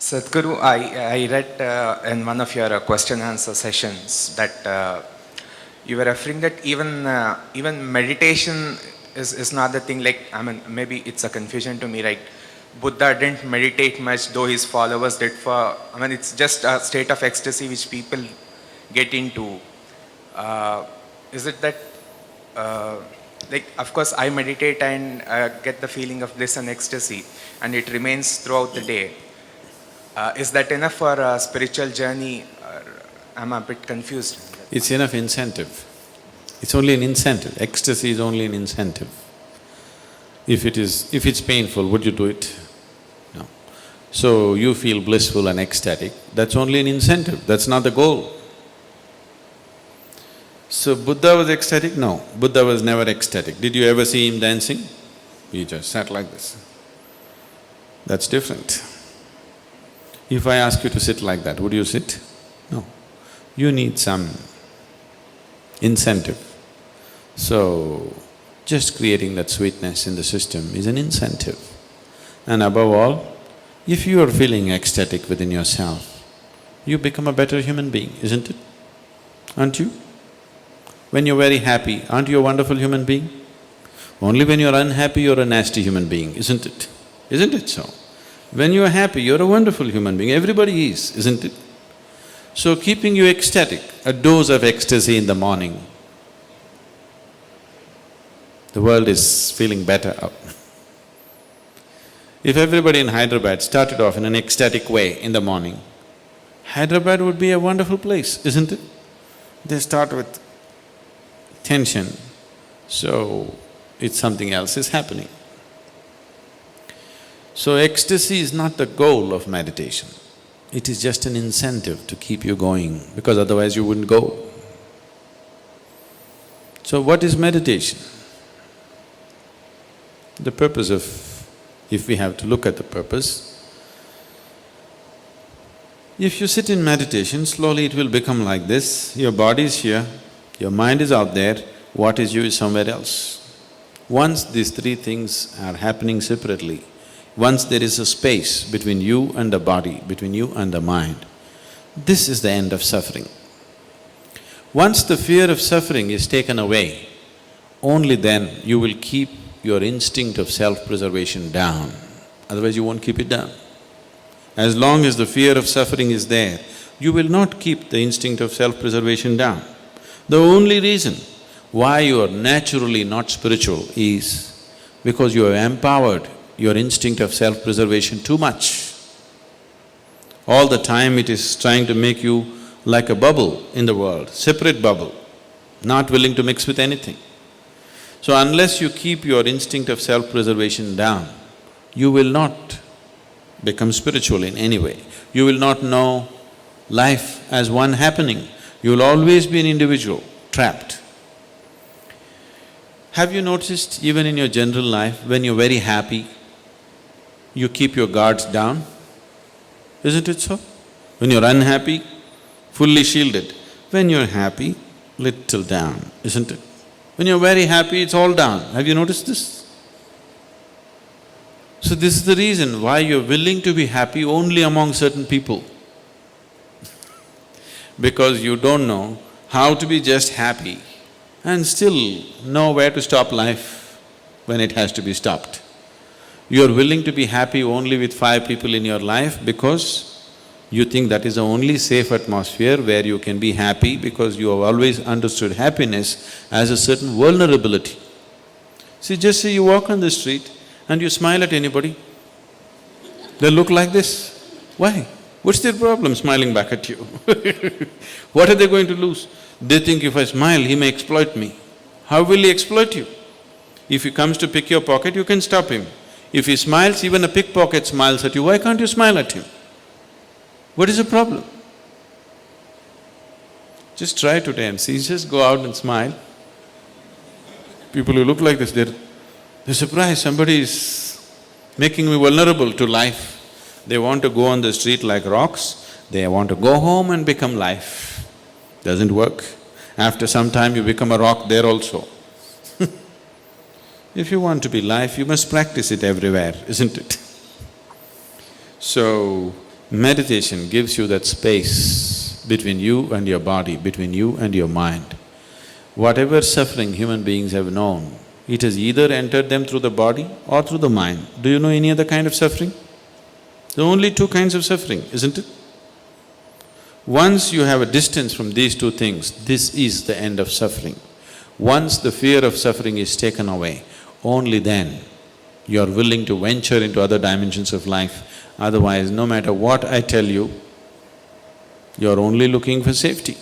Sadhguru, I read in one of your question answer sessions that you were referring that even meditation is not the thing. Like, I mean, maybe it's a confusion to me. Like, Buddha didn't meditate much, though his followers did. I mean, it's just a state of ecstasy which people get into. Uh, is it that? Uh, like, of course, I meditate and get the feeling of bliss and ecstasy, and it remains throughout the day. Is that enough for a spiritual journey? I'm a bit confused. It's enough incentive. It's only an incentive. Ecstasy is only an incentive. If it's painful, would you do it? No. So you feel blissful and ecstatic, that's only an incentive, that's not the goal. So Buddha was ecstatic? No, Buddha was never ecstatic. Did you ever see him dancing? He just sat like this. That's different. If I ask you to sit like that, would you sit? No. You need some incentive. So, just creating that sweetness in the system is an incentive. And above all, if you are feeling ecstatic within yourself, you become a better human being, isn't it? Aren't you? When you're very happy, aren't you a wonderful human being? Only when you're unhappy, you're a nasty human being, isn't it? Isn't it so? When you're happy, you're a wonderful human being, everybody is, isn't it? So keeping you ecstatic, a dose of ecstasy in the morning, the world is feeling better out. If everybody in Hyderabad started off in an ecstatic way in the morning, Hyderabad would be a wonderful place, isn't it? They start with tension, so it's something else is happening. So ecstasy is not the goal of meditation, it is just an incentive to keep you going, because otherwise you wouldn't go. So what is meditation? The purpose of… if we have to look at the purpose, if you sit in meditation, slowly it will become like this, your body is here, your mind is out there, what is you is somewhere else. Once these three things are happening separately, once there is a space between you and the body, between you and the mind, this is the end of suffering. Once the fear of suffering is taken away, only then you will keep your instinct of self-preservation down, otherwise you won't keep it down. As long as the fear of suffering is there, you will not keep the instinct of self-preservation down. The only reason why you are naturally not spiritual is because you have empowered your instinct of self-preservation too much. All the time it is trying to make you like a bubble in the world, separate bubble, not willing to mix with anything. So unless you keep your instinct of self-preservation down, you will not become spiritual in any way. You will not know life as one happening. You will always be an individual, trapped. Have you noticed even in your general life, when you're very happy, you keep your guards down? Isn't it so? When you're unhappy, fully shielded. When you're happy, little down, isn't it? When you're very happy, it's all down. Have you noticed this? So this is the reason why you're willing to be happy only among certain people. Because you don't know how to be just happy and still know where to stop life when it has to be stopped. You're willing to be happy only with 5 people in your life because you think that is the only safe atmosphere where you can be happy, because you have always understood happiness as a certain vulnerability. See, just say you walk on the street and you smile at anybody, they look like this. Why? What's their problem smiling back at you? What are they going to lose? They think if I smile, he may exploit me. How will he exploit you? If he comes to pick your pocket, you can stop him. If he smiles, even a pickpocket smiles at you, why can't you smile at him? What is the problem? Just try today and see, just go out and smile. People who look like this, they're surprised, somebody is making me vulnerable to life. They want to go on the street like rocks, they want to go home and become life. Doesn't work. After some time you become a rock there also. If you want to be life, you must practice it everywhere, isn't it? So, Meditation gives you that space between you and your body, between you and your mind. Whatever suffering human beings have known, it has either entered them through the body or through the mind. Do you know any other kind of suffering? There are only two kinds of suffering, isn't it? Once you have a distance from these two things, this is the end of suffering. Once the fear of suffering is taken away, only then you are willing to venture into other dimensions of life. Otherwise, no matter what I tell you, you are only looking for safety.